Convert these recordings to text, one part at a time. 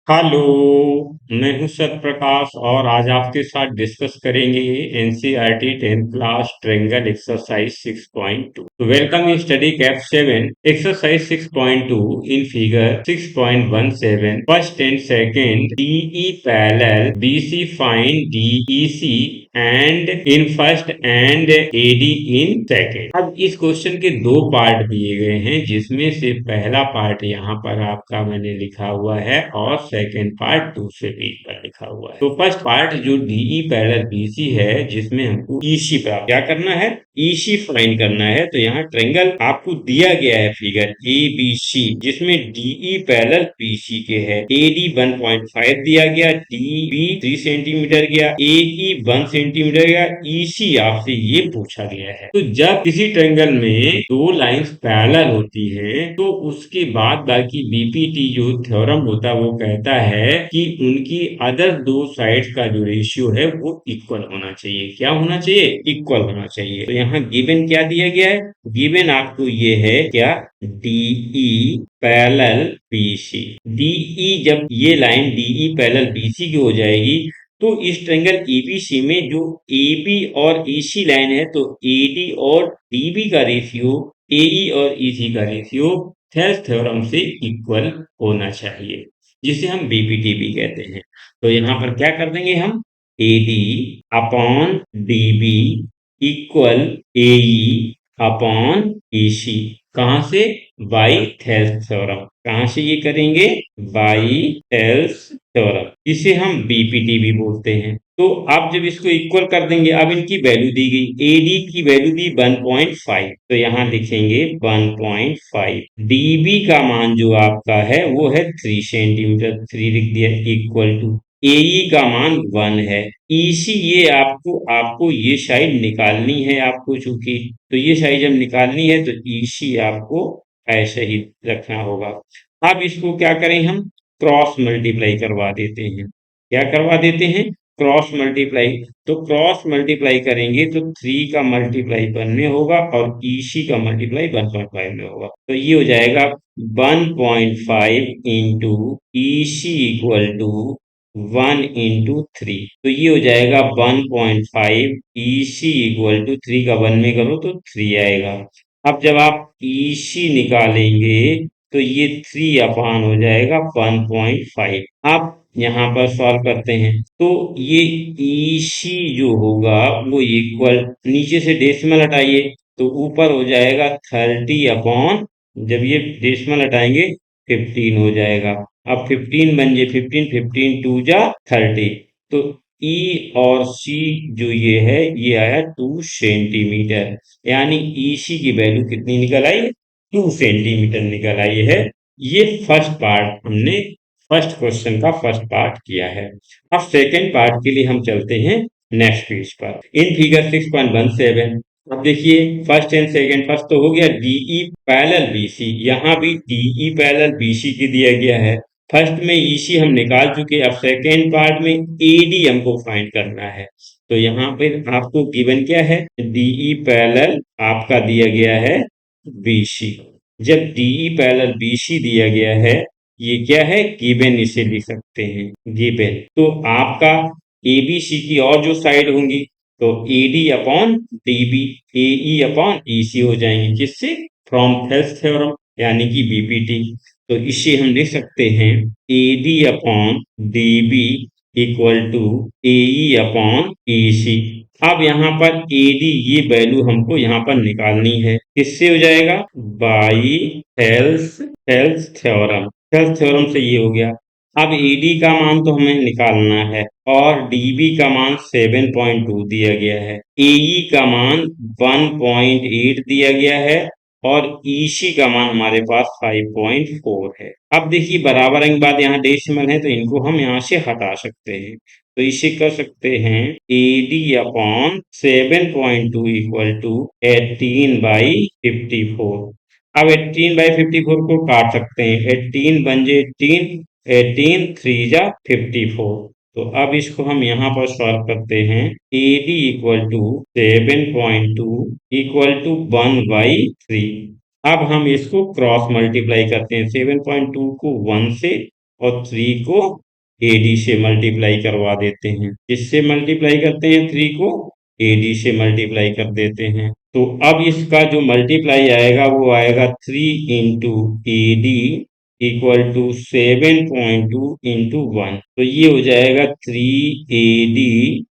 Hello. मैं हूं सत्प्रकाश और आज आपके साथ डिस्कस करेंगे NCERT 10th class triangle exercise 6.2। तो welcome in study cap 7 exercise 6.2 in figure 6.17 first and second DE parallel BC find DEC and in first and AD in second. अब इस क्वेश्चन के दो पार्ट दिए गए हैं, जिसमें से पहला पार्ट यहाँ पर आपका मैंने लिखा हुआ है और सेकंड पार्ट दूसरे पेज पर लिखा हुआ है। तो फर्स्ट पार्ट जो डीई पैरेलल बीसी है, जिसमें हमको ईसी प्राप्त क्या करना है, ईसी फाइंड करना है। तो यहाँ ट्रायंगल आपको दिया गया है फिगर ए बी सी, जिसमें डीई पैरेलल बीसी के है। एडी 1.5 दिया गया, डीबी 3 सेंटीमीटर गया, एई 1 सेंटीमीटर गया, ईसी आपसे ये पूछा गया है। तो जब किसी ट्रायंगल में दो लाइंस पैरेलल होती है तो उसके बाद बाकी बीपीटी जो थ्योरम होता है वो कहता है कि उनकी अदर दो साइड्स का जो रेशियो है वो इक्वल होना चाहिए। क्या होना चाहिए? इक्वल होना चाहिए। तो यहाँ गिवन क्या दिया गया है? गिवन आपको ये है क्या, डीई पैरेलल बीसी। डीई जब ये लाइन डीई पैरेलल बीसी की हो जाएगी तो इस ट्रायंगल एबीसी में जो एबी और ईसी लाइन है, तो एडी और डीबी का रेशियो एई और ईसी का रेशियो थेल्स थ्योरम से इक्वल होना चाहिए, जिसे हम बीपीटी भी कहते हैं। तो यहाँ पर क्या कर देंगे हम, एडी अपॉन डीबी इक्वल एई अपॉन ईसी। कहाँ से? By Thales theorem. कहाँ से ये करेंगे? By Thales theorem. इसे हम बीपीटी भी बोलते हैं। तो आप जब इसको इक्वल कर देंगे, अब इनकी वैल्यू दी गई, एडी की वैल्यू दी 1.5, तो यहाँ लिखेंगे 1.5। डीबी का मान जो आपका है वो है 3 सेंटीमीटर, 3 लिख दिया, इक्वल टू एई का मान 1 है। ईसी ये आपको ये साइड निकालनी है आपको, चूंकि तो ये साइड जब निकालनी है तो ईसी आपको ऐसे ही रखना होगा। अब इसको क्या करें, हम क्रॉस मल्टीप्लाई करवा देते हैं। क्या करवा देते हैं? Cross multiply. तो क्रॉस मल्टीप्लाई करेंगे तो 3 का मल्टीप्लाई 1 में होगा और ईसी का मल्टीप्लाई 1.5 में होगा। तो ये हो जाएगा 1.5 into EC equal to 1 into 3। तो ये हो जाएगा 1.5 ईसी इक्वल टू 3 का 1 में करो तो 3 आएगा। अब जब आप ईसी निकालेंगे तो ये 3 अपान हो जाएगा 1.5। आप यहाँ पर सॉल्व करते हैं तो ये ईसी जो होगा वो इक्वल, नीचे से डेसिमल हटाइए तो ऊपर हो जाएगा 30 अपॉन, जब ये डेसिमल हटाएंगे 15 हो जाएगा। अब 15 बन जाए 15, 15 टू जा 30। तो ई और सी जो ये है ये आया 2 सेंटीमीटर, यानी ईसी की वैल्यू कितनी निकल आई? 2 सेंटीमीटर निकल आई है। ये फर्स्ट पार्ट हमने फर्स्ट क्वेश्चन का फर्स्ट पार्ट किया है। अब सेकंड पार्ट के लिए हम चलते हैं नेक्स्ट पेज पर। इन फिगर 6.17 अब देखिए फर्स्ट एंड सेकंड, फर्स्ट तो हो गया डीई पैरेलल बीसी, यहाँ भी डीई पैरेलल बीसी की दिया गया है। फर्स्ट में ईसी हम निकाल चुके, अब सेकेंड पार्ट में एडी हमको फाइंड करना है। तो यहाँ पे आपको गिवन क्या है, डीई पैरेलल आपका दिया गया है बीसी। जब डीई पैरेलल बीसी दिया गया है, ये क्या है, गिवन, इसे लिख सकते हैं गिवन। तो आपका एबीसी की और जो साइड होंगी तो एडी अपॉन डीबी, एई अपॉन ईसी हो जाएंगे, जिससे फ्रॉम थेल्स थ्योरम यानी कि बीपीटी। तो इसे हम लिख सकते हैं AD upon DB equal to AE upon EC. अब यहाँ पर एडी ये वैल्यू हमको यहाँ पर निकालनी है, किससे हो जाएगा? By Thales theorem. Thales theorem से ये हो गया। अब एडी का मान तो हमें निकालना है और डीबी का मान 7.2 दिया गया है, एई का मान 1.8 दिया गया है और ईसी का मान हमारे पास 5.4 है। अब देखिए बराबर अंक बाद यहाँ डेसिमल है तो इनको हम यहाँ से हटा सकते हैं। तो इसे कर सकते हैं एडी अपॉन 7.2 इक्वल टू 18/54। अब 18/54 को काट सकते हैं, 18 बन जाए 18, 18 3 जा 54। तो अब इसको हम यहाँ पर सॉल्व करते हैं, AD equal to 7.2 equal to 1/3। अब हम इसको क्रॉस मल्टीप्लाई करते हैं, 7.2 को 1 से और 3 को AD से मल्टीप्लाई करवा देते हैं। किससे मल्टीप्लाई करते हैं? 3 को AD से मल्टीप्लाई कर देते हैं। तो अब इसका जो मल्टीप्लाई आएगा वो आएगा 3 into AD equal to 7.2 into 1। तो ये हो जाएगा 3AD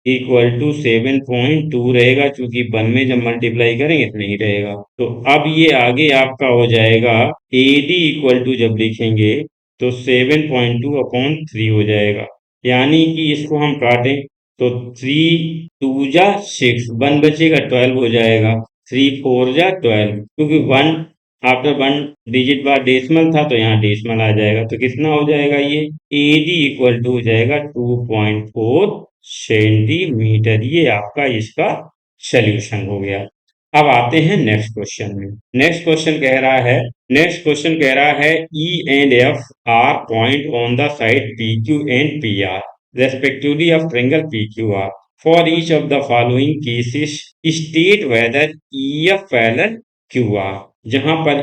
इक्वल टू 7.2 रहेगा, क्योंकि 1 में जब मल्टीप्लाई करेंगे तो नहीं रहेगा। तो अब ये आगे आपका हो जाएगा AD इक्वल टू जब लिखेंगे तो 7.2 अपॉन 3 हो जाएगा। यानी कि इसको हम काटें तो 3 2 जा 6, 1 बचेगा 12 हो जाएगा। 3 4 जा 12, क्योंकि 1 आफ्टर 1 डिजिट बाद डेसिमल था तो यहाँ डेसिमल आ जाएगा। तो कितना हो जाएगा ये? AD इक्वल टू हो जाएगा 2.4 सेंटीमीटर। ये आपका इसका सोल्यूशन हो गया। अब आते हैं नेक्स्ट क्वेश्चन में। नेक्स्ट क्वेश्चन कह रहा है E and F are point on the side PQ and PR respectively of triangle PQR. For each of the following cases, state whether EF parallel QR। जहां पर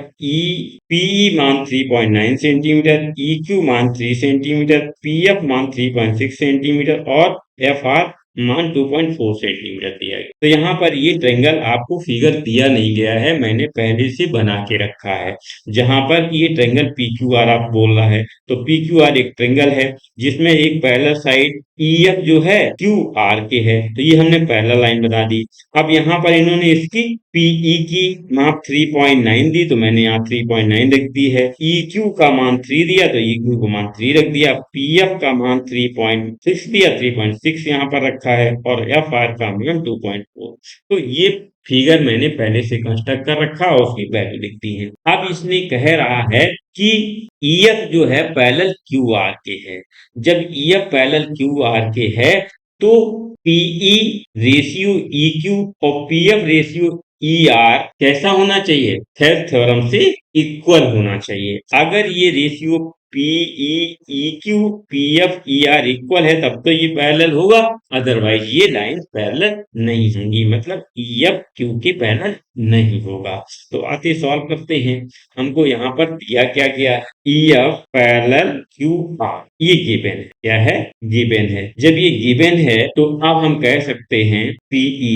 PE मान 3.9 centimetre, EQ मान 3 centimetre, PF मान 3.6 centimetre और FR मान 2.4 centimetre दिया गया। तो यहाँ पर ये ट्रायंगल आपको फिगर दिया नहीं गया है, मैंने पहले से बना के रखा है। जहां पर ये ट्रायंगल PQR आप बोल रहा है, तो PQR एक ट्रायंगल है जिसमें एक पैरेलल साइड EF जो है QR के है, तो ये हमने पैरेलल लाइन बना दी। अब यहाँ पर इन्होंने इसकी PE की माप 3.9 दी, तो मैंने यहाँ 3.9 रख दी है। EQ का मान 3 दिया तो EQ का मान 3 रख दिया। PF का मान 3.6 दिया, 3.6 यहाँ पर रखा है और FR का मान 2.4। तो ये फिगर मैंने पहले से कंस्ट्रक्ट कर रखा और उसकी वैल्यू लिख दी है। अब इसने कह रहा है कि EF जो है पैरेलल QR के है। जब EF पैरेलल QR के है तो PE रेशियो EQ और PF रेशियो ER कैसा होना चाहिए? थेवेनिन थ्योरम से इक्वल होना चाहिए। अगर ये ratio PE EQ PF ER equal है तब तो ये पैरेलल होगा, अदरवाइज ये लाइन पैरेलल नहीं होंगी, मतलब EF Q के पैरेलल नहीं होगा। तो आते सॉल्व करते हैं। हमको यहाँ पर दिया क्या गया? EF पैरेलल QR, ये गिवन है। क्या है? गिवन है। जब ये गिवन है तो अब हम कह सकते हैं PE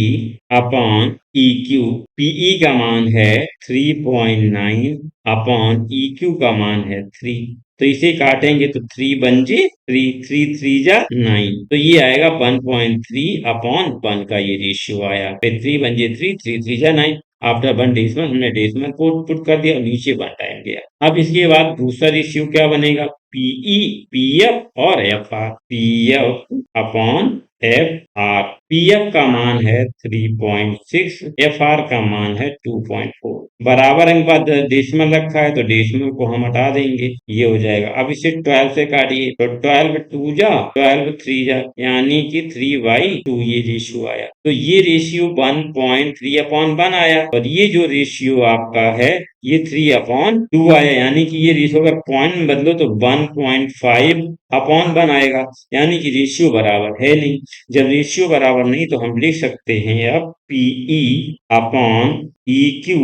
अपॉन EQ। PE का मान है 3.9 अपॉन EQ का मान है 3। तो इसे काटेंगे तो 3 बन जे 3, 3 3 जा 9, तो ये आएगा 1.3 अपॉन 1 का ये रेशियो आया। फिर 3 बन जे 3, 3 3 जा 9। आफ्टर 1 डेसिमल हमने डेसिमल को पुट कर दिया, नीचे 1 टाइम गया। अब इसके बाद दूसरा रेशियो क्या बनेगा? PE PF और FR। PF upon FR। PF का मान है 3.6, FR का मान है 2.4। बराबर अनुपात डेसिमल रखा है तो डेसिमल को हम हटा देंगे, ये हो जाएगा। अब इसे 12 से काटिए तो 12 2 जा 12 3 जा, यानी कि 3/2 ये रेशियो आया। तो ये रेशियो 1.3 अपॉन 1 आया और ये जो रेशियो आपका है ये 3 अपॉन 2 आया, यानी कि ये रेशियो अगर पॉइंट में बदलो तो 1.5 अपॉन 1 आएगा, यानी कि रेशियो बराबर है नहीं। जब रेशियो बराबर नहीं तो हम लिख सकते हैं अब PE upon EQ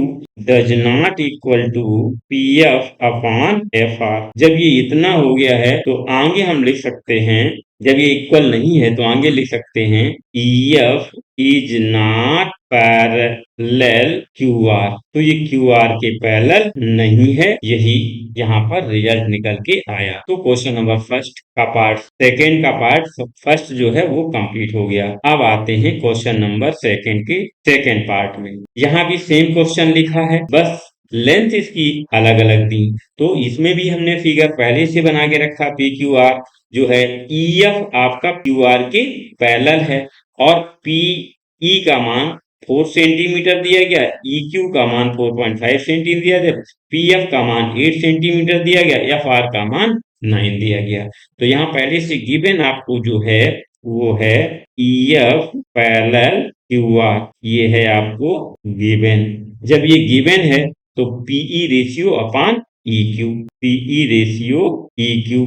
does not equal to PF upon FR। जब ये इतना हो गया है तो आगे हम लिख सकते हैं, जब ये इक्वल नहीं है तो आगे लिख सकते हैं EF is not parallel QR। तो ये QR के पैरेलल नहीं है, यही यहाँ पर रिजल्ट निकल के आया। तो क्वेश्चन नंबर फर्स्ट का पार्ट, सेकंड का पार्ट फर्स्ट जो है वो कंप्लीट हो गया। अब आते हैं क्वेश्चन नंबर सेकंड के सेकंड पार्ट में। यहाँ भी सेम क्वेश्चन लिखा है, बस लेंथ इसकी अलग अलग दी। तो इसमें भी हमने फिगर पहले से बना के रखा। PQR जो है EF आपका QR के पैरेलल है और PE का मान 4 सेंटीमीटर दिया गया, EQ का मान 4.5 सेंटीमीटर दिया गया, PF का मान 8 सेंटीमीटर दिया गया, FR का मान 9 दिया गया। तो यहाँ पहले से गिवन आपको जो है वो है EF पैरेलल QR, ये है आपको गिवन। जब ये गिवन है तो PE ratio upon EQ, PE ratio EQ।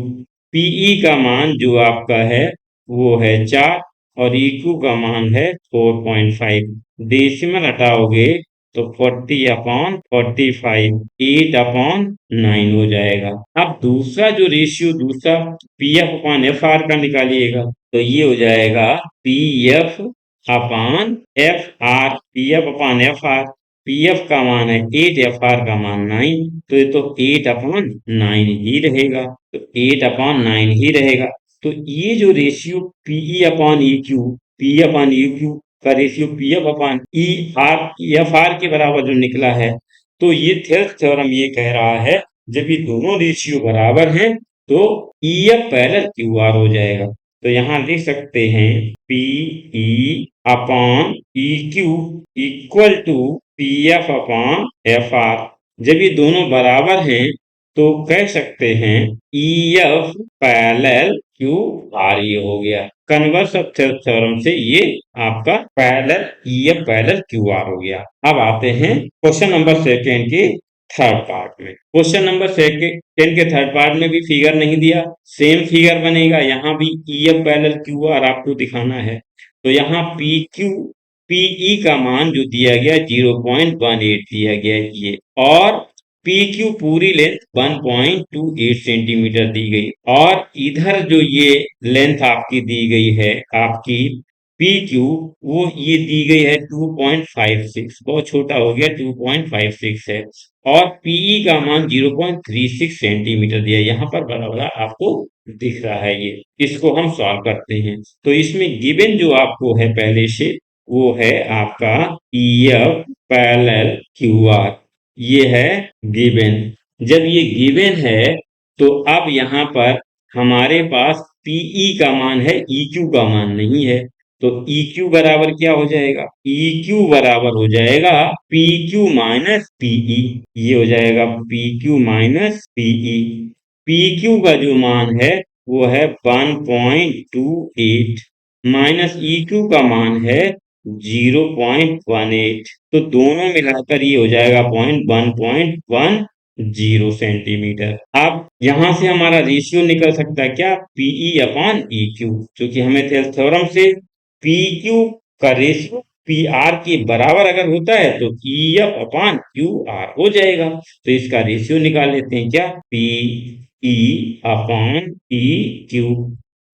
PE का मान जो आपका है वो है 4 और EQ का मान है 4.5। डेसिमल हटाओगे तो 40/45 8/9 हो जाएगा। अब दूसरा जो रेशियो दूसरा PF/FR का निकालिएगा, तो ये हो जाएगा PF/FR। PF/FR, PF का मान है 8, FR का मान 9, तो ये तो 8/9 ही रहेगा। तो 8/9 ही रहेगा। तो ये जो रेशियो P/EQ का रेशियो PF/ER के बराबर जो निकला है, तो ये थेल्स थ्योरम ये कह रहा है जब ये दोनों रेशियो बराबर हैं तो EF पैरेलल QR हो जाएगा। तो यहाँ लिख सकते हैं PE/EQ इक्वल टू PF/FR। जब ये दोनों बराबर हैं तो कह सकते हैं EF पैरेलल QR ये हो गया। कन्वर्स ऑफ थ्योरम से ये आपका पैरेलल EF पैरेलल QR हो गया। अब आते हैं क्वेश्चन नंबर सेकेंड के थर्ड पार्ट में। क्वेश्चन नंबर सेकेंड के थर्ड पार्ट में भी फिगर नहीं दिया, सेम फिगर बनेगा। यहाँ भी EF पैरेलल QR आपको दिखाना है। तो यहाँ PE का मान जो दिया गया 0.18 दिया गया है ये, और PQ पूरी लेंथ 1.28 सेंटीमीटर दी गई, और इधर जो ये लेंथ आपकी दी गई है आपकी PQ, वो ये दी गई है 2.56, बहुत छोटा हो गया 2.56 है, और PE का मान 0.36 सेंटीमीटर दिया है। यहाँ पर बड़ा बड़ा आपको दिख रहा है ये। इसको हम सॉल्व करते हैं। तो इसमें गिवन जो आपको है पहले से, वो है आपका EF पैरेलल QR। ये है गिवन। जब ये गिवन है तो अब यहाँ पर हमारे पास PE का मान है, EQ का मान नहीं है। तो EQ बराबर क्या हो जाएगा? EQ बराबर हो जाएगा PQ माइनस PE। ये हो जाएगा PQ माइनस PE। PQ का जो मान है वो है 1.28 माइनस EQ का मान है 0.18। तो दोनों मिलाकर ये हो जाएगा 1.10 सेंटीमीटर। अब यहां से हमारा रेशियो निकल सकता है क्या? PE/EQ, क्योंकि हमें थ्योरम से PQ का रेशियो PR के बराबर अगर होता है तो EF/QR हो जाएगा। तो इसका रेशियो निकाल लेते हैं क्या? PE/EQ।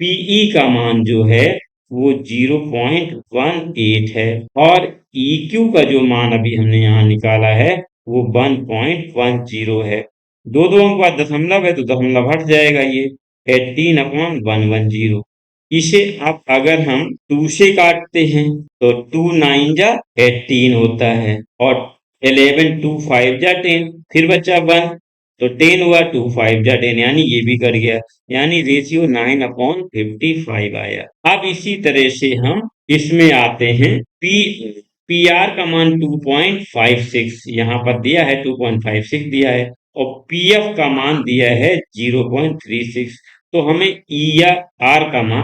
PE का मान जो है वो 0.18 है, और EQ का जो मान अभी हमने यहाँ निकाला है वो 1.10 है। दो दो अंक बाद दशमलव है तो दशमलव हट जाएगा ये 18/110। इसे आप अगर हम 2 से काटते हैं तो 2 9 जा 18 होता है, और 11 2 5 जा 10, फिर बचा 1, तो 10 हुआ, 2 5 जा 10, यानी ये भी कर गया, यानी रेशियो 9/55 आया। अब इसी तरह से हम इसमें आते हैं PR का मान 2.56 यहाँ पर दिया है, 2.56 दिया है, और PF का मान दिया है 0.36। तो हमें E या R का मान,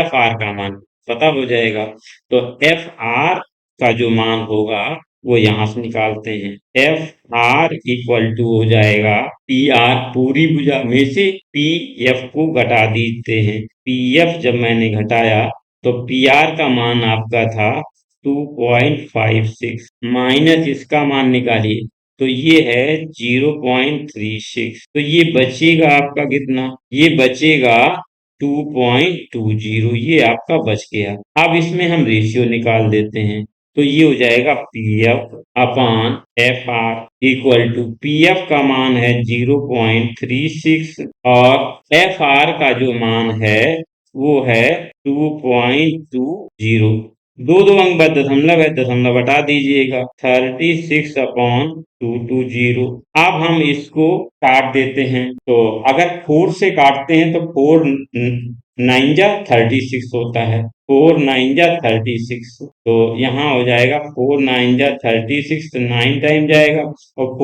FR का मान पता हो जाएगा। तो FR का जो मान होगा वो यहां से निकालते हैं। FR इक्वल टू हो जाएगा PR पूरी भुजा में से PF को घटा देते हैं। PF जब मैंने घटाया तो PR का मान आपका था 2.56 माइनस इसका मान निकालिए, तो ये है 0.36। तो ये बचेगा आपका कितना? ये बचेगा 2.20। ये आपका बच गया। अब इसमें हम रेशियो निकाल देते हैं, तो ये हो जाएगा PF/FR इक्वल टू, PF का मान है 0.36 और FR का जो मान है वो है 2.20। दो दो अंक बाद दशमलव है, दशमलव हटा दीजिएगा, 36/220। अब हम इसको काट देते हैं, तो अगर 4 से काटते हैं तो 4 9 जा 36 होता है, 4 9 जा 36। तो यहाँ हो जाएगा 4 9 जा 36, तो 9 टाइम जाएगा, और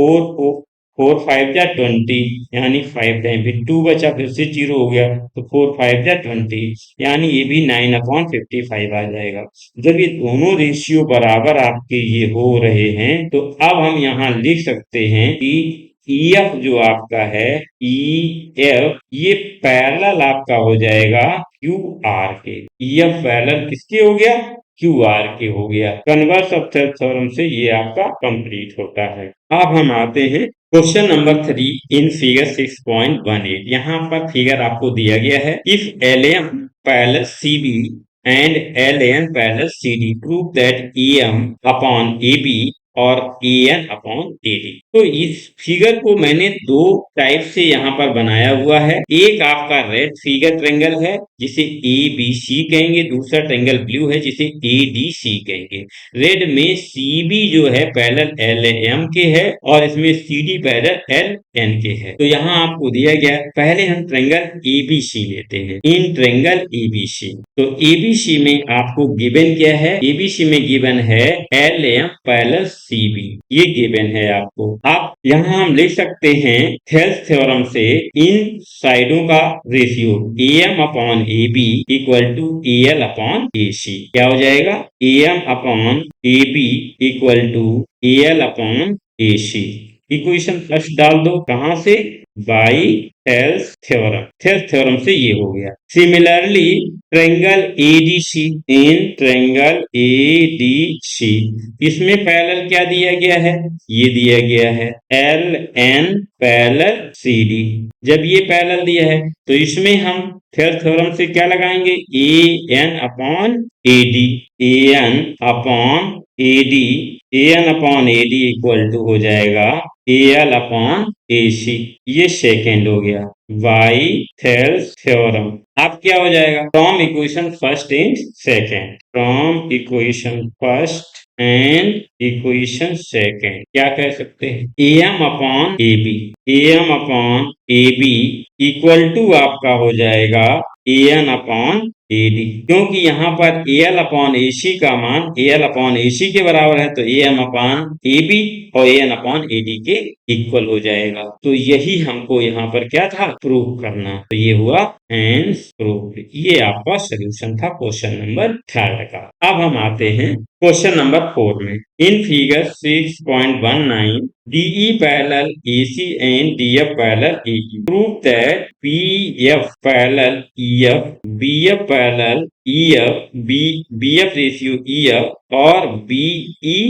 4 5 जा 20, यानी 5 टाइम, फिर 2 बचा, फिर से 0 हो गया, तो 4 5 जा 20, यानी ये भी 9/55 आ जाएगा। जब ये दोनों रेशियो बराबर आपके ये हो रहे हैं तो अब हम यहाँ लिख सकते हैं कि EF जो आपका है, EF ये पैरेलल आपका हो जाएगा QR के। EF पैरेलल किसके हो गया? QRK हो गया। कन्वर्स ऑफ थेल्स थ्योरम से ये आपका कंप्लीट होता है। अब हम आते हैं क्वेश्चन नंबर 3 इन फिगर 6.18। यहाँ पर फिगर आपको दिया गया है, if LM parallel CB and LN parallel CD prove that EM upon AB और AN अपॉन AD। तो इस फिगर को मैंने दो टाइप से यहाँ पर बनाया हुआ है। एक आपका रेड फिगर ट्रेंगल है जिसे ABC कहेंगे, दूसरा ट्रेंगल ब्लू है जिसे ADC कहेंगे। रेड में CB जो है पैरेलल LM के है और इसमें CD पैरेलल LN के है। तो यहाँ आपको दिया गया, पहले हम ट्रेंगल ABC लेते हैं। इन ट्रेंगल ABC, तो ABC में आपको गिवन क्या है? ABC में गिवन है LM पैरेलल CB, ये गिवन है आपको। आप यहाँ हम लिख सकते हैं थेल्स थ्योरम से इन साइडों का ratio AM upon AB equal to AL upon AC। क्या हो जाएगा? AM upon AB equal to AL upon AC। Equation first डाल दो, कहां से? By Thales theorem. Thales theorem से ये हो गया। Similarly triangle ADC, in triangle ADC इसमें पैरेलल क्या दिया गया है? ये दिया गया है LN पैरेलल CD। जब ये पैरेलल दिया है तो इसमें हम थेल्स थ्योरम से क्या लगाएंगे? AN upon AD, AN upon AD, AN upon AD equal to हो जाएगा AL अपॉन AC। ये सेकेंड हो गया बाई थेल्स थ्योरम। अब क्या हो जाएगा? From equation first and second, from equation first and equation second क्या कह सकते हैं? AM upon AB, AM upon AB equal to आपका हो जाएगा AN अपॉन AD, क्योंकि यहाँ पर AL अपॉन AC का मान AL अपॉन AC के बराबर है, तो AM अपॉन AB और AN अपॉन AD के इक्वल हो जाएगा। तो यही हमको यहाँ पर क्या था? प्रूव करना। तो ये हुआ हेंस प्रूव्ड। ये आपका सोल्यूशन था क्वेश्चन नंबर 3 का। अब हम आते हैं क्वेश्चन नंबर 4 में। In figure 6.19 DE parallel AC and DF parallel AE prove that BF parallel EF, BF parallel EF, BF ratio EF और BE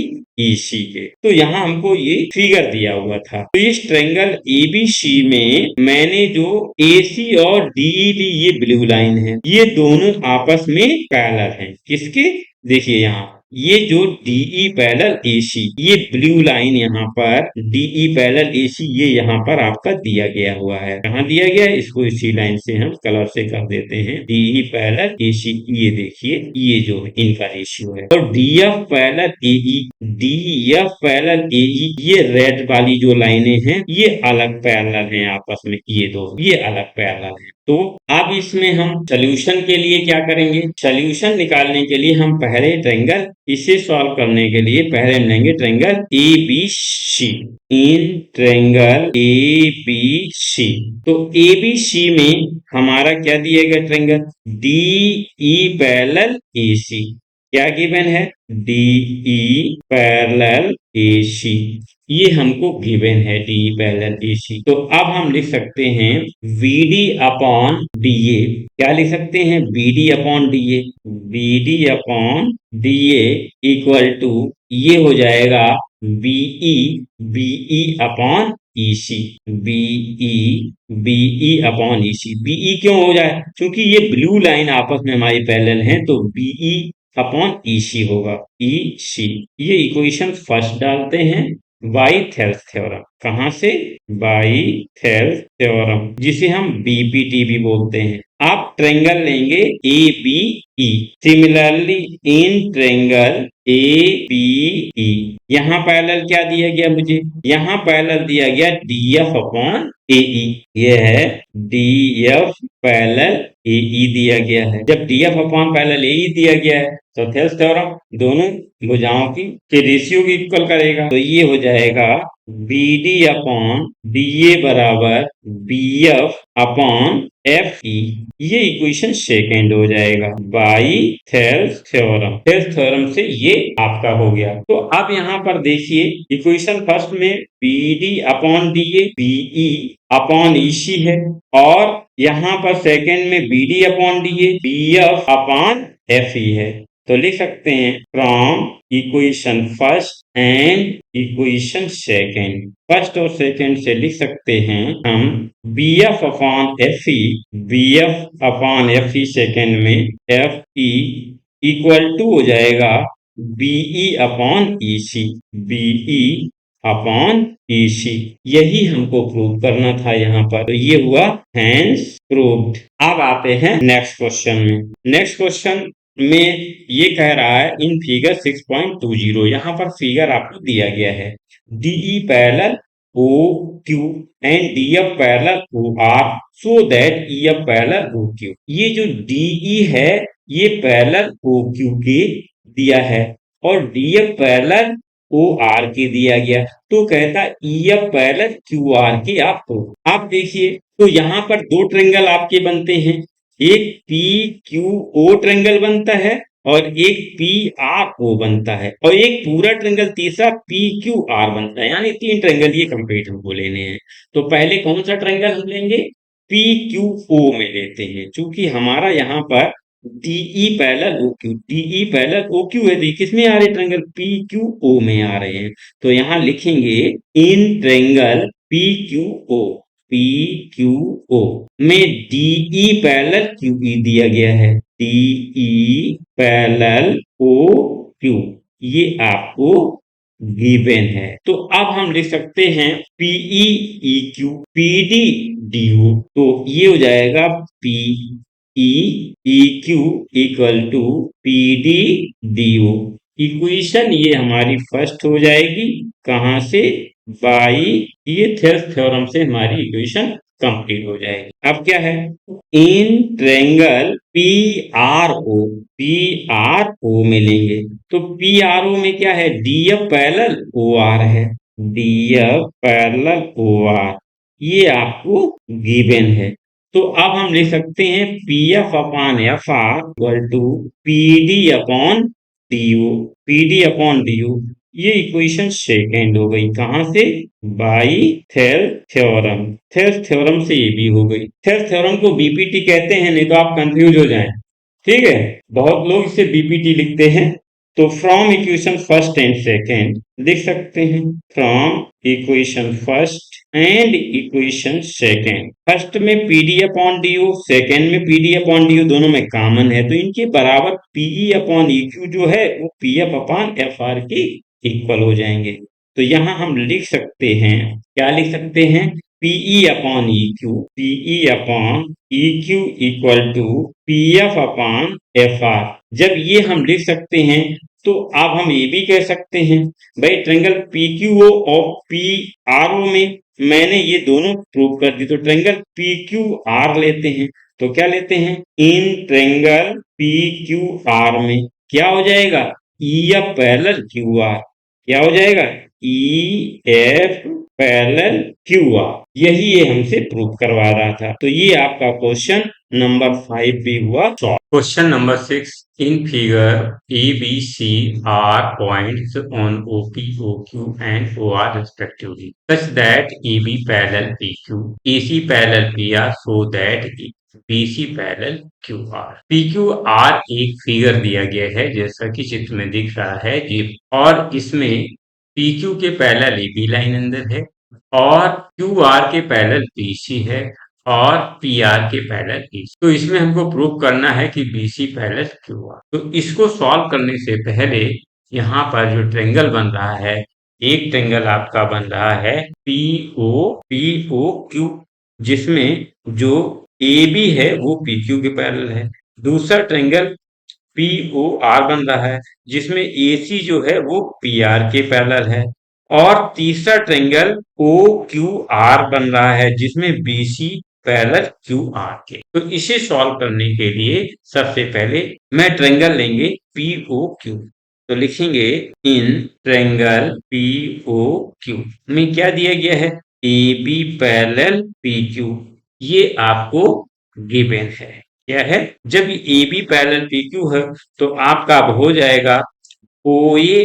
EC के। तो यहाँ हमको ये फिगर दिया हुआ था। तो इस ट्रेंगल ABC में मैंने जो AC और DE ली, ये ब्लू लाइन है, ये दोनों आपस में पैरेलल हैं। किसके? देखिए यहाँ ये जो DE पैरेलल AC, ये ब्लू लाइन यहाँ पर DE पैरेलल AC ये यहाँ पर आपका दिया गया हुआ है। कहाँ दिया गया है? इसको इसी लाइन से हम कलर से कर देते हैं। DE पैरेलल AC, ये देखिए ये जो इनका रेशियो है। और DF parallel AE, DF parallel AE ये रेड वाली जो लाइनें हैं ये अलग पैरेलल हैं आपस में, ये दो ये अलग पैरेलल हैं। तो अब इसमें हम सोल्यूशन के लिए क्या करेंगे? सोल्यूशन निकालने के लिए हम पहले ट्रेंगल, इसे सॉल्व करने के लिए पहले हम लेंगे triangle ABC। In triangle ABC, तो ABC में हमारा क्या दिएगा? Triangle DE parallel AC। क्या गिवन है? DE पैरेलल AC, ये हमको गिवन है DE पैरेलल AC। तो अब हम लिख सकते हैं BD अपॉन DA। क्या लिख सकते हैं? BD upon DA, BD upon DA equal to ये हो जाएगा BE upon EC, BE upon EC। BE क्यों हो जाए? क्योंकि ये ब्लू लाइन आपस में हमारी पैरेलल हैं, तो BE अपॉन EC होगा EC। ये इक्वेशन फर्स्ट डालते हैं बाई थेल्स थ्योरम। कहां से? बाई थेल्स थ्योरम, जिसे हम BPT भी बोलते हैं। आप ट्रेंगल लेंगे ABE। Similarly in triangle ABE यहाँ पैरेलल क्या दिया गया मुझे? यहाँ पैरेलल दिया गया DF अपॉन AE। यह है DF पैरेलल AE दिया गया है। जब DF अपॉन पैरेलल AE दिया गया है तो थेल्स थ्योरम दोनों भुजाओं की के रेशियो की इक्वल करेगा। तो ये हो जाएगा BD अपॉन DA बराबर BF अपॉन FE। ये इक्वेशन सेकेंड हो जाएगा by Thales theorem. Thales theorem से ये आपका हो गया। तो अब यहाँ पर देखिए इक्वेशन फर्स्ट में BD upon DA BE upon EC है, और यहाँ पर सेकेंड में BD upon DA BF upon FE है। तो लिख सकते हैं from equation first and equation second. First और सेकेंड से लिख सकते हैं हम B F upon F E, B F upon F E second में एफ ई इक्वल टू हो जाएगा BE upon E C, BE upon E सी। यही हमको प्रूव करना था यहाँ पर, तो ये हुआ हैंस प्रूव्ड। अब आते हैं नेक्स्ट क्वेश्चन में। नेक्स्ट क्वेश्चन में ये कह रहा है इन फिगर 6.20, यहाँ पर फिगर आपको दिया गया है DE parallel O Q and D F parallel O R so that E F parallel O Q. ये जो डीई है ये पैरेलल ओ क्यू के दिया है और D F parallel O R के दिया गया, तो कहता E F parallel Q R के आप देखिए, तो यहाँ पर दो ट्रेंगल आपके बनते हैं, एक पी क्यू ओ ट्रेंगल बनता है और एक पी आर ओ बनता है और एक पूरा ट्रेंगल तीसरा पी क्यू आर बनता है, यानी तीन ट्रेंगल ये कंप्लीट हमको लेने हैं। तो पहले कौन सा ट्रेंगल हम लेंगे? पी क्यू ओ में लेते हैं, चूंकि हमारा यहाँ पर DE parallel O Q, DE parallel O Q है, तो किसमें आ रहे ट्रेंगल? पी क्यू ओ में आ रहे हैं। तो यहाँ लिखेंगे in triangle P Q O, P Q O में डीई पैरेलल क्यूई दिया गया है, डीई पैरेलल ओ क्यू, ये आपको गिवन है। तो अब हम लिख सकते हैं PE E Q PD D, तो ये हो जाएगा P E E Q equal to P D D O. Equation ये हमारी फर्स्ट हो जाएगी, कहां से? बाई ये थेल्स थ्योरम से हमारी इक्वेशन कंप्लीट हो जाएगी। अब क्या है? In triangle P R O, P R O में लेंगे, तो पी आर ओ में क्या है? D F parallel O R है, D F parallel O R, ये आपको गिवन है। तो अब हम लिख सकते हैं P F upon F R equal to P D upon D U, P D upon D U. ये इक्वेशन सेकेंड हो गई, कहां से? By Thales theorem, Thales theorem से ये भी हो गई। थेल्स थ्योरम को बीपीटी कहते हैं, नहीं तो आप कंफ्यूज हो जाएं, ठीक है? बहुत लोग इसे बीपीटी लिखते हैं। तो from equation first and second लिख सकते हैं from equation first and equation second. First में PD upon D U, second में पीडी अपॉन डी यू, दोनों में कॉमन है, तो इनके बराबर पीई अपॉन ई क्यू जो है वो P F upon F are के इक्वल हो जाएंगे। तो यहां हम लिख सकते हैं, क्या लिख सकते हैं? PE upon E Q, PE upon E Q equal to P F upon F R. जब ये हम लिख सकते हैं तो अब हम ये भी कह सकते हैं भाई ट्रेंगल पी क्यू ओ और पी आर ओ में मैंने ये दोनों प्रूव कर दी, तो ट्रेंगल पी क्यू आर लेते हैं, तो क्या लेते हैं? इन ट्रेंगल पी क्यू आर में क्या हो जाएगा? ई एफ पैरेलल क्यू आर, क्या हो जाएगा? ई एफ पैरेलल क्यू आर। यही ये हमसे प्रूव करवा रहा था। तो ये आपका क्वेश्चन नंबर 5 भी हुआ solve. Question number 6, in figure A, B, C are points on OP, OQ and OR respectively, such that AB parallel PQ, AC parallel PR, so that BC parallel QR। PQR एक figure दिया गया है जैसा कि चित्र में दिख रहा है जी, और इसमें PQ के पैरेलल AB लाइन अंदर है और QR के पैरेलल BC है और PR के पैरेलल BC। तो इसमें हमको प्रूव करना है कि BC पैरेलल QR। तो इसको सॉल्व करने से पहले यहाँ पर जो ट्रेंगल बन रहा है, एक ट्रेंगल आपका बन रहा है POQ, जिसमें जो AB है वो PQ के पैरेलल है। दूसरा ट्रेंगल POR बन रहा है जिसमें AC जो है वो PR के पैरेलल है और तीसरा ट्रेंगल OQR बन रहा है जिसमें BC पैरेलल QR के। तो इसे सॉल्व करने के लिए सबसे पहले मैं ट्रेंगल लेंगे POQ, तो लिखेंगे इन ट्रेंगल POQ में क्या दिया गया है? AB पैरेलल PQ, ये आपको गिवन है। क्या है? जब AB पैरेलल PQ है तो आपका अब हो जाएगा OA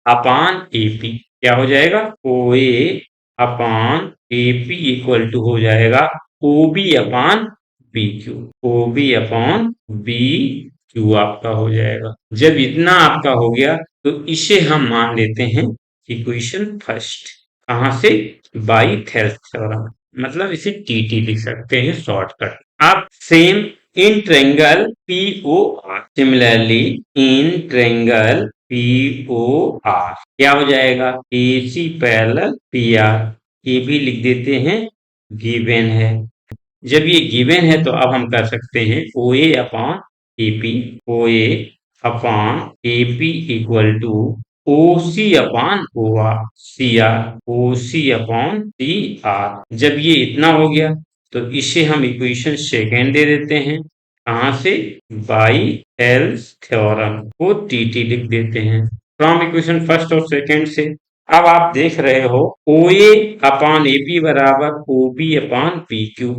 अपान AP, क्या हो जाएगा? OA upon AP equal to हो जाएगा OB upon BQ, OB upon BQ। Q आपका हो जाएगा। जब इतना आपका हो गया तो इसे हम मान लेते हैं इक्वेशन फर्स्ट। कहां से? बाई थेल्स थ्योरम, मतलब इसे टीटी लिख सकते हैं शॉर्टकट। अब same in triangle POR, similarly in triangle POR क्या हो जाएगा? एसी पैरेलल पीआर, ये भी लिख देते हैं, गिवन है। जब ये गिवन है तो अब हम कर सकते हैं O A upon AP, O A upon AP equal to O C upon O R C R, O C upon C R. जब ये इतना हो गया तो इसे हम इक्वेशन सेकेंड दे देते हैं। कहां से? बाई थेल्स थ्योरम को टीटी लिख देते हैं फ्रॉम इक्वेशन फर्स्ट और सेकेंड से। अब आप देख रहे हो ओ ए अपॉन एपी बराबर O B upon P Q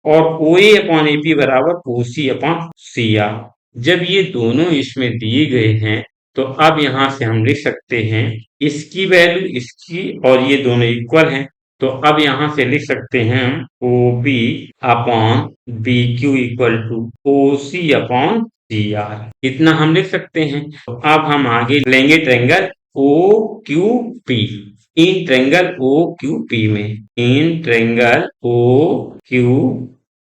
और ओ ए अपॉन एपी बराबर ओ सी अपॉन सी आर। जब ये दोनों इसमें दिए गए हैं तो अब यहां से हम लिख सकते हैं इसकी वैल्यू इसकी और ये दोनों इक्वल हैं, तो अब यहां से लिख सकते हैं हम O B upon B Q equal to O C upon C R. इतना हम लिख सकते हैं। तो अब हम आगे लेंगे triangle O Q P. In triangle O Q P में, in triangle O Q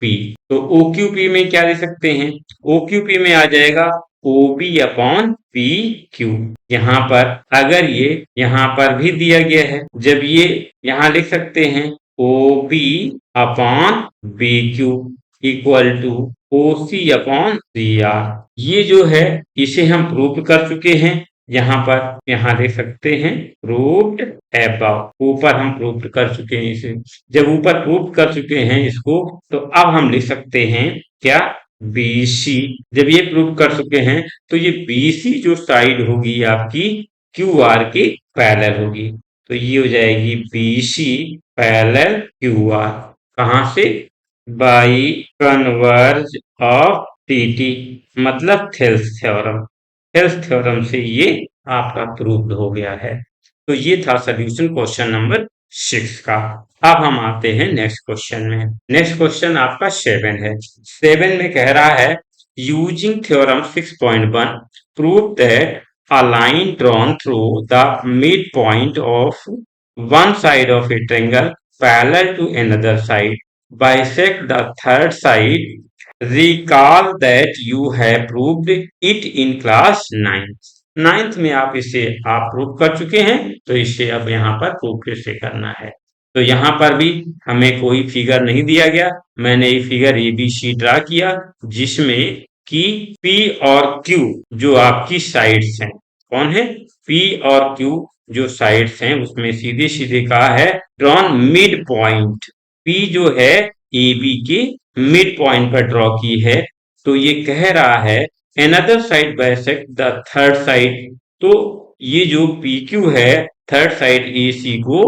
P, तो ओ क्यू पी में क्या लिख सकते हैं? ओ क्यू पी में आ जाएगा O B upon P Q. यहाँ पर अगर ये यहाँ पर भी दिया गया है, जब ये यहाँ लिख सकते हैं O B upon B Q equal to O C upon C R. ये जो है इसे हम प्रूव कर चुके हैं। यहाँ पर यहाँ देख सकते हैं प्रूव्ड अबव, ऊपर हम प्रूव कर चुके हैं इसे। जब ऊपर प्रूव कर चुके हैं इसको तो अब हम लिख सकते हैं क्या? BC। जब ये प्रूव कर चुके हैं तो ये BC जो साइड होगी आपकी QR के पैरेलल होगी, तो ये हो जाएगी BC पैरेलल QR। कहां से? बाई कन्वर्ज ऑफ TT, मतलब थेल्स थ्योरम। हेल्थ थ्योरम से ये आपका प्रूव्ड हो गया है। तो ये था सोल्यूशन क्वेश्चन नंबर 6 का। अब हम आते हैं नेक्स्ट क्वेश्चन में। नेक्स्ट क्वेश्चन आपका 7 है। 7 में कह रहा है using theorem 6.1 prove that a line drawn through the midpoint of one side of a triangle parallel to another side bisect the third side. Recall that you have proved it in class 9th। 9th में आप इसे आप prove कर चुके हैं, तो इसे अब यहाँ पर प्रूव कैसे करना है। तो यहाँ पर भी हमें कोई फिगर नहीं दिया गया, मैंने ये फिगर ABC ड्रा किया जिसमें कि P और Q जो आपकी साइड्स हैं, कौन है? P और Q जो साइड्स हैं उसमें सीधे सीधे कहा है ड्रॉन मिड पॉइंट। P जो है AB के मिड पॉइंट पर ड्रॉ की है, तो ये कह रहा है another side bisect the third side. तो ये जो PQ है थर्ड साइड AC को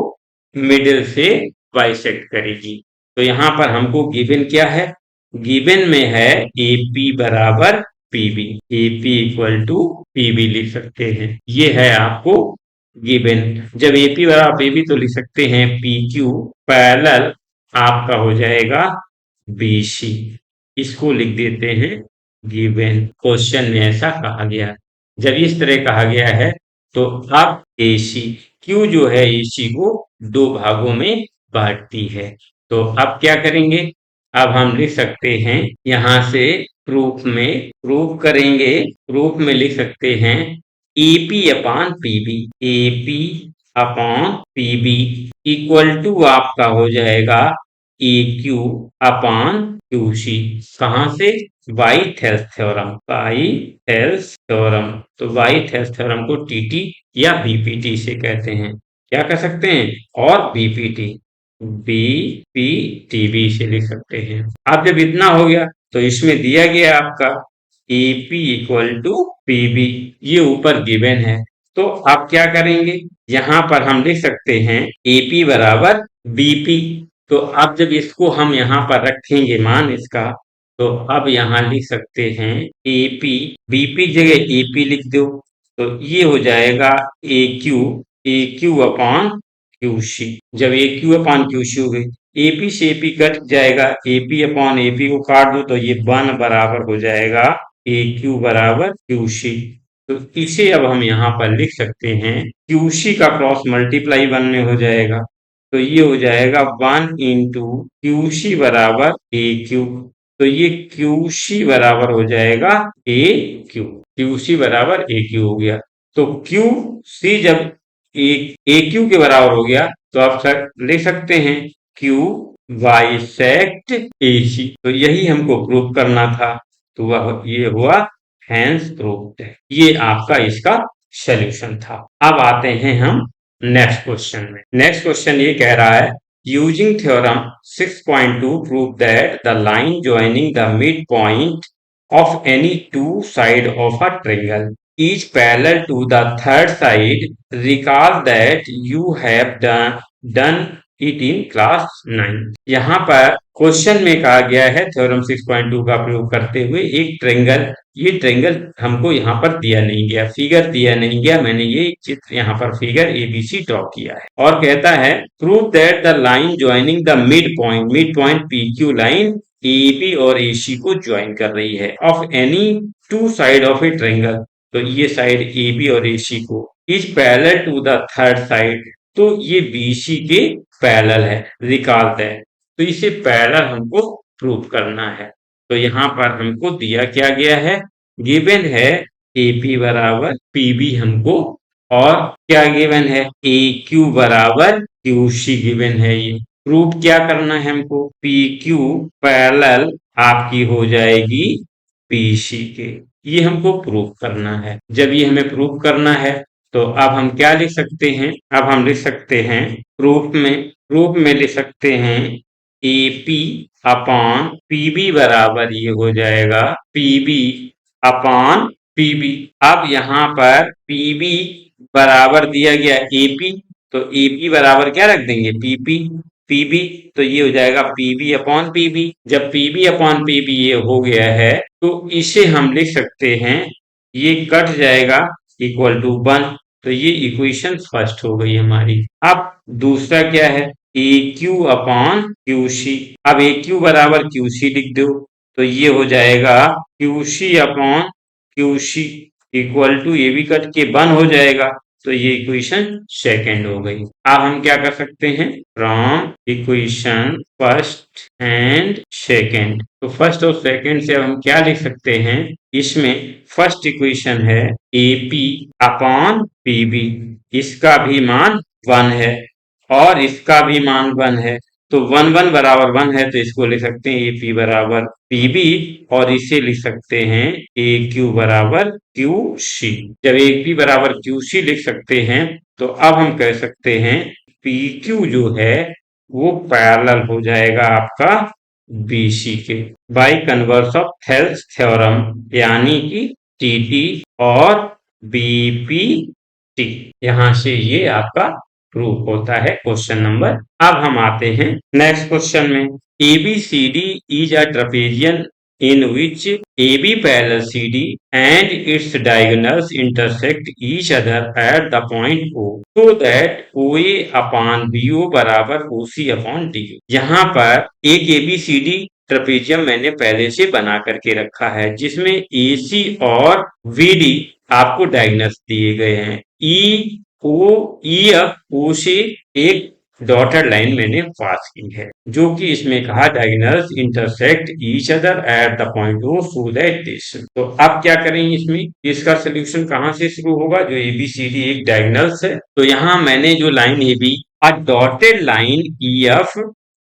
मिडिल से बाइसेक्ट करेगी। तो यहाँ पर हमको गिवन क्या है? गिवन में है AP बराबर PB, AP equal to PB लिख सकते हैं। ये है आपको गिवन। जब AP बराबर PB तो लिख सकते हैं PQ पैरेलल आपका हो जाएगा BC। इसको लिख देते हैं गिवन। क्वेश्चन में ऐसा कहा गया। जब इस तरह कहा गया है तो अब AC Q जो है AC को दो भागों में बांटती है। तो अब क्या करेंगे? अब हम लिख सकते हैं यहां से प्रूफ में प्रूफ करेंगे। प्रूफ में लिख सकते हैं AP upon PB, AP upon PB equal to आपका हो जाएगा AQ अपॉन QC। कहां से? By Thales theorem, by Thales theorem. तो बाई थेल्स थ्योरम को TT या BPT से कहते हैं। क्या कह सकते हैं? और BPT, BPTB से लिख सकते हैं। अब जब इतना हो गया तो इसमें दिया गया आपका AP इक्वल टू PB, ये ऊपर गिवन है। तो आप क्या करेंगे? यहाँ पर हम लिख सकते हैं AP बराबर BP। तो अब जब इसको हम यहाँ पर रखेंगे मान इसका, तो अब यहाँ लिख सकते हैं AP, BP जगह AP लिख दो, तो ये हो जाएगा AQ अपॉन QC। जब AQ अपॉन QC हो गई, AP से AP कट जाएगा, AP अपॉन AP को काट दो तो ये 1 बराबर हो जाएगा ए क्यू बराबर क्यू सी। तो इसे अब हम यहाँ पर लिख सकते हैं, क्यू सी का क्रॉस मल्टीप्लाई 1 में हो जाएगा, तो ये हो जाएगा 1 इंटू क्यू सी बराबर ए क्यू। तो ये क्यू सी बराबर हो जाएगा ए क्यू, क्यू सी बराबर ए क्यू हो गया। तो क्यू सी जब ए क्यू के बराबर हो गया तो आप लिख सकते हैं क्यू बाइसेक्ट ए सी। तो यही हमको प्रूव करना था, तो वह ये हुआ हैंस प्रूव्ड। ये आपका इसका सॉल्यूशन था। अब आते हैं हम नेक्स्ट क्वेश्चन में। नेक्स्ट क्वेश्चन ये कह रहा है, using theorem 6.2 prove that the line joining the mid point of any two side of a triangle is parallel to the third side. Recall that you have done it in class 9। यहाँ पर question में कहा गया है theorem 6.2 का प्रयोग करते हुए एक ट्रेंगल, ये ट्रेंगल हमको यहाँ पर दिया नहीं गया, फिगर दिया नहीं गया, मैंने ये चित्र यहाँ पर फिगर एबीसी ड्रॉ किया है और कहता है prove that the line joining the mid point P Q line AB और AC को ज्वाइन कर रही है of any two side of a triangle. तो ये साइड AB और AC को is parallel to the third side, तो ये BC के पैरेलल है, निकालते हैं। तो इसे पैरेलल हमको प्रूव करना है। तो यहाँ पर हमको दिया क्या गया है, गिवन है AP बराबर PB हमको, और क्या गिवन है AQ बराबर QC गिवन है। ये प्रूफ क्या करना है हमको, पी क्यू पैरेलल आपकी हो जाएगी पीसी के, ये हमको प्रूफ करना है। जब ये हमें प्रूफ करना है तो अब हम क्या लिख सकते हैं, अब हम लिख सकते हैं प्रूफ में लिख सकते हैं एपी अपॉन पीबी बराबर ये हो जाएगा पीबी अपॉन पीबी। अब यहाँ पर पीबी बराबर दिया गया एपी, तो एपी बराबर क्या रख देंगे पीपी, पीबी, तो ये हो जाएगा पीबी अपॉन पीबी। जब पीबी अपॉन पीबी ये हो गया है तो इसे हम लिख सकते हैं, ये कट जाएगा इक्वल टू 1। तो ये इक्वेशन फर्स्ट हो गई हमारी। अब दूसरा क्या है, ए क्यू अपॉन क्यू सी। अब ए क्यू बराबर क्यू सी लिख दो, तो ये हो जाएगा Q C upon Q C equal to ये भी कट के 1 हो जाएगा। तो ये इक्वेशन सेकेंड हो गई। अब हम क्या कर सकते हैं, from equation first and second, तो फर्स्ट और सेकेंड से अब हम क्या लिख सकते हैं, इसमें फर्स्ट इक्वेशन है एपी अपॉन पीबी, इसका भी मान 1 है और इसका भी मान 1 है, तो 1 1 बराबर 1 है, तो इसको लिख सकते हैं एपी बराबर पीबी, और इसे लिख सकते हैं ए क्यू बराबर क्यू सी। जब ए पी बराबर क्यू सी लिख सकते हैं तो अब हम कह सकते हैं पी क्यू जो है वो पैरेलल हो जाएगा आपका बीसी के, बाय कन्वर्स ऑफ हेल्स थ्योरम, यानी कि टीटी और बीपीटी। यहां से ये आपका प्रूफ होता है क्वेश्चन नंबर। अब हम आते हैं नेक्स्ट क्वेश्चन में। ABCD is a trapezium in which AB parallel CD and its diagonals intersect each other at the point O, so that OA upon BO बराबर OC upon DO। यहाँ पर एक ABCD trapezium मैंने पहले से बना करके रखा है, जिसमें AC और VD आपको डायगोनल्स दिए गए हैं। EF O से एक डॉटेड लाइन मैंने पास की है, जो कि इसमें कहा diagonals intersect each other at the point O so that this. तो अब क्या करेंगे, इसमें इसका सोल्यूशन कहां से शुरू होगा, जो एबीसीडी एक डायगोनल्स है, तो यहां मैंने जो line AB a dotted line EF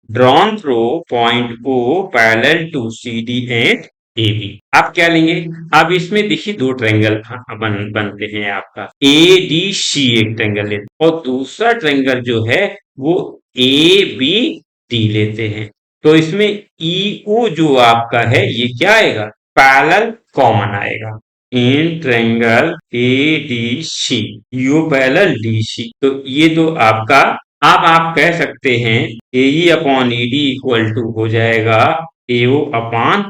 drawn through point O parallel to CD and AB। आप क्या लेंगे, अब इसमें देखिए दो ट्रायंगल बनते हैं आपका, ADC एक ट्रायंगल लेते और दूसरा ट्रायंगल जो है वो ABD लेते हैं। तो इसमें EO जो आपका है ये क्या आएगा, पैरेलल कॉमन आएगा in triangle ADC, EO parallel DC। तो ये तो आपका, अब आप कह सकते हैं AE upon ED equal to हो जाएगा AO अपॉन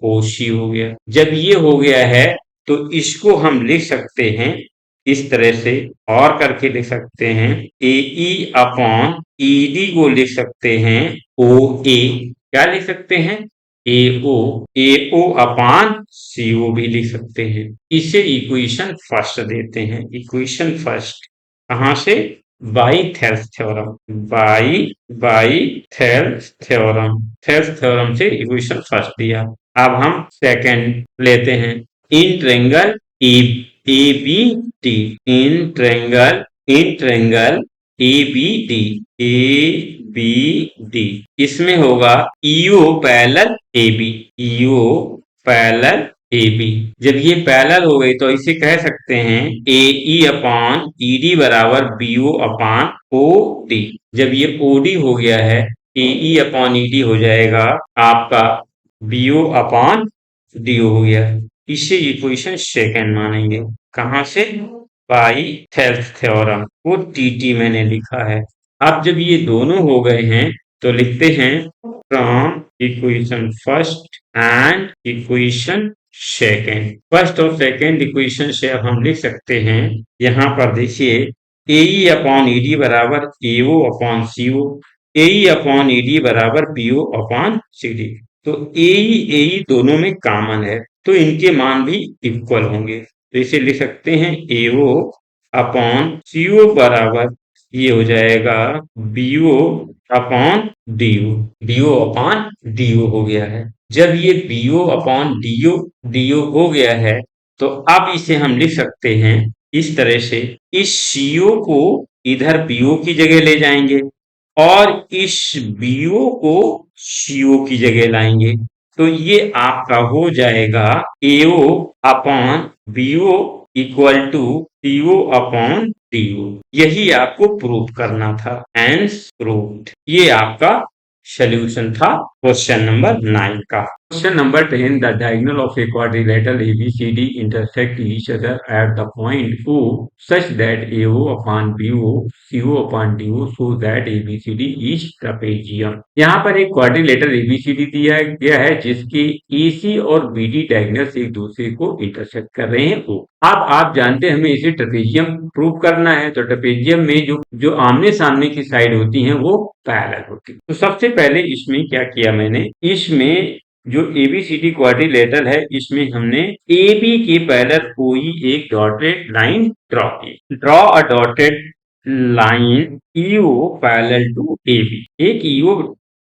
OC हो गया। जब ये हो गया है तो इसको हम लिख सकते हैं इस तरह से, और करके लिख सकते हैं AE अपॉन ED को लिख सकते हैं OA। क्या लिख सकते हैं, AO अपान CO भी लिख सकते हैं। इसे इक्वेशन फर्स्ट देते हैं। इक्वेशन फर्स्ट कहाँ से? By Thales theorem. By Thales theorem. Thales theorem से इक्वेशन फर्स्ट दिया। अब हम सेकंड लेते हैं। In triangle ABD। In triangle ABD इसमें होगा EO parallel AB। EO parallel AB। जब ये पैरेलल हो गई तो इसे कह सकते हैं AE अपान ED बराबर BO अपान OD। जब ये OD हो गया है, AE अपान ED हो जाएगा आपका BO अपान DO हो गया। इसे इक्वेशन सेकंड मानेंगे। कहाँ से? बाई थेल्स थ्योरम को TT मैंने लिखा है। अब जब ये दोनों हो गए हैं तो लिखते हैं from equation first and equation second. First और सेकंड इक्वेशन से अब हम लिख सकते हैं। यहाँ पर देखिए AE अपॉन ED बराबर AO upon CO। AE upon ED बराबर BO अपॉन CD। तो AE दोनों में कॉमन है तो इनके मान भी इक्वल होंगे। तो इसे लिख सकते हैं AO अपॉन CO बराबर ये हो जाएगा BO upon DO। BO upon DO हो गया है। जब ये BO अपॉन DO हो गया है तो अब इसे हम लिख सकते हैं इस तरह से। इस CO को इधर BO की जगह ले जाएंगे और इस BO को CO की जगह लाएंगे। तो ये आपका हो जाएगा AO upon BO equal to CO upon DO। यही आपको प्रूव करना था। Hence proved. ये आपका सॉल्यूशन था क्वेश्चन नंबर 9 का। Question number 10 the diagonal of a quadrilateral ABCD intersect each other at the point O such that AO upon BO CO upon DO so that ABCD is trapezium। यहाँ पर एक quadrilateral ABCD दिया गया है जिसके AC और BD diagonals एक दूसरे को इंटरसेक्ट कर रहे हैं O। अब आप जानते हैं हमें इसे ट्रेपेजियम प्रूव करना है तो ट्रेपेजियम में जो आमने सामने की साइड होती हैं वो पैरेलल होती है। तो सबसे पहले इसमें क्या किया मैंने, इसमें जो ABCD क्वाड्रिलेटरल है इसमें हमने AB के पैरेलल कोई एक डॉटेड लाइन ड्रॉ की। Draw a dotted line EO parallel to AB। एक EO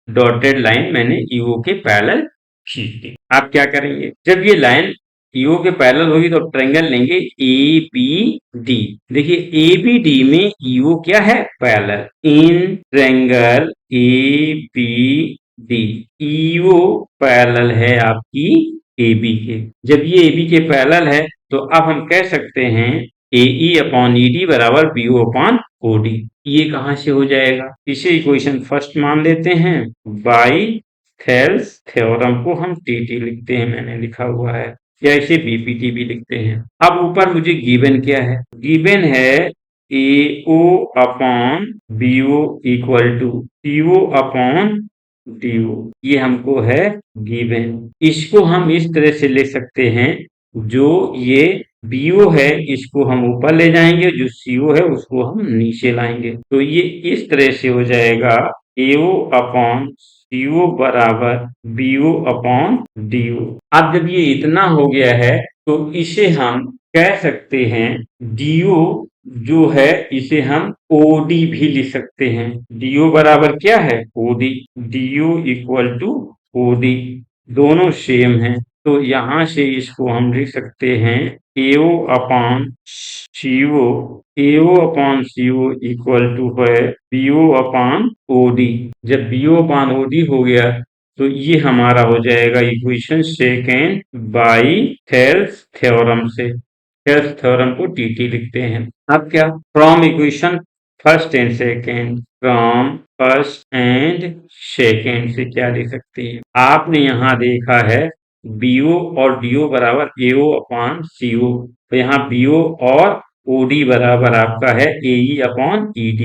डॉटेड लाइन मैंने EO के पैरेलल खींच दी। आप क्या करेंगे, जब ये लाइन EO के पैरेलल होगी तो ट्रायंगल लेंगे ABD। देखिए ABD में EO क्या है? Parallel. In triangle ABD EO parallel है आपकी AB के। जब ये AB के पैरेलल है तो अब हम कह सकते हैं AE अपॉन ED बराबर BO अपॉन OD। ये कहाँ से हो जाएगा? इसे इक्वेशन फर्स्ट मान लेते हैं। बाई थेल्स थ्योरम को हम TT लिखते हैं, मैंने लिखा हुआ है, या इसे BPT भी लिखते हैं। अब ऊपर मुझे गिवन क्या है? गिवन है AO upon BO equal to CO upon DO। ये हमको है गिवन। इसको हम इस तरह से ले सकते हैं, जो ये BO है इसको हम ऊपर ले जाएंगे, जो CO है उसको हम नीचे लाएंगे। तो ये इस तरह से हो जाएगा AO अपॉन CO बराबर BO अपॉन DO। अब जब ये इतना हो गया है तो इसे हम कह सकते हैं DO जो है इसे हम OD भी लिख सकते हैं। DO बराबर क्या है? OD। DO equal to OD। दोनों सेम हैं तो यहाँ से इसको हम लिख सकते हैं AO upon CO। AO upon CO equal to है BO अपॉन OD। जब BO अपॉन OD हो गया तो ये हमारा हो जाएगा equation second by Thales theorem से। थेल्स थ्योरम को TT लिखते हैं। अब क्या? From equation first and second. From first and second से क्या लिख सकते हैं? आपने यहाँ देखा है BO और DO बराबर AO अपॉन CO। तो यहाँ BO और OD बराबर आपका है AE अपॉन ED।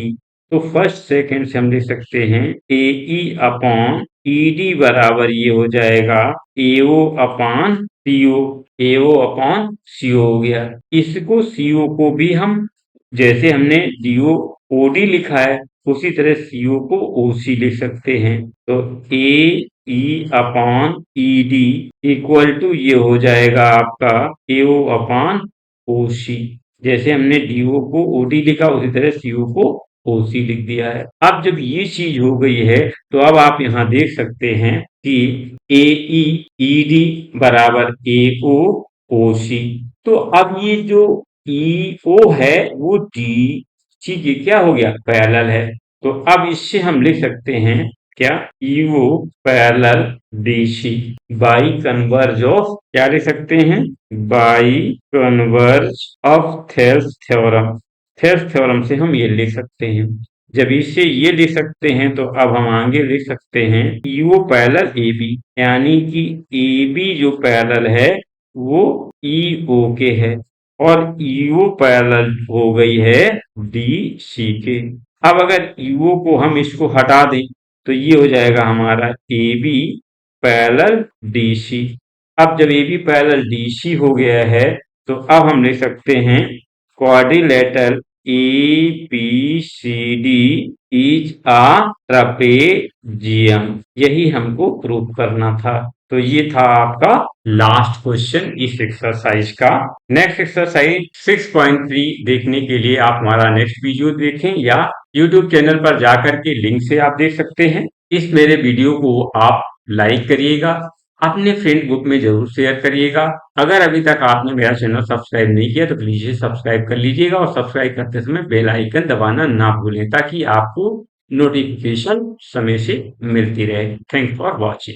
तो फर्स्ट सेकेंड से हम लिख सकते हैं AE अपॉन ED बराबर ये हो जाएगा AO upon CO। AO upon CO हो गया। इसको CO को भी हम जैसे हमने DO OD लिखा है उसी तरह CO को OC लिख सकते हैं। तो E upon E D equal to ये हो जाएगा आपका एओ अपॉन ओसी। जैसे हमने डीओ को ओडी लिखा उसी तरह सीओ को ओसी लिख दिया है। अब जब ये चीज हो गई है तो अब आप यहाँ देख सकते हैं कि ए ई ई डी बराबर ए ओ ओ सी। तो अब ये जो ई ओ है वो डी सी के क्या हो गया पैरेलल है। तो अब इससे हम लिख सकते हैं क्या EO parallel DC by converse of क्या लिख सकते हैं by converse of Thales theorem. Thales theorem से हम ये लिख सकते हैं। जब इससे ये लिख सकते हैं तो अब हम आगे लिख सकते हैं ईओ पैरेलल ए बी यानी कि ए बी जो पैरेलल है वो ईओ के है और ईओ पैरेलल हो गई है डी सी के। अब अगर ईओ को हम इसको हटा दें तो ये हो जाएगा हमारा A B parallel D C. अब जब A B parallel D C हो गया है तो अब हम लिख सकते हैं quadrilateral A B C D is a trapezium. यही हमको प्रूव करना था। तो ये था आपका लास्ट क्वेश्चन इस एक्सरसाइज का। नेक्स्ट एक्सरसाइज 6.3 देखने के लिए आप हमारा नेक्स्ट वीडियो देखें या YouTube चैनल पर जाकर के लिंक से आप देख सकते हैं। इस मेरे वीडियो को आप लाइक करिएगा, अपने फ्रेंड ग्रुप में जरूर शेयर करिएगा। अगर अभी तक आपने मेरा चैनल सब्सक्राइब नहीं किया तो प्लीज सब्सक्राइब कर लीजिएगा और सब्सक्राइब करते समय बेल आइकन दबाना ना भूलें ताकि आपको नोटिफिकेशन समय से मिलती रहे। Thanks for watching.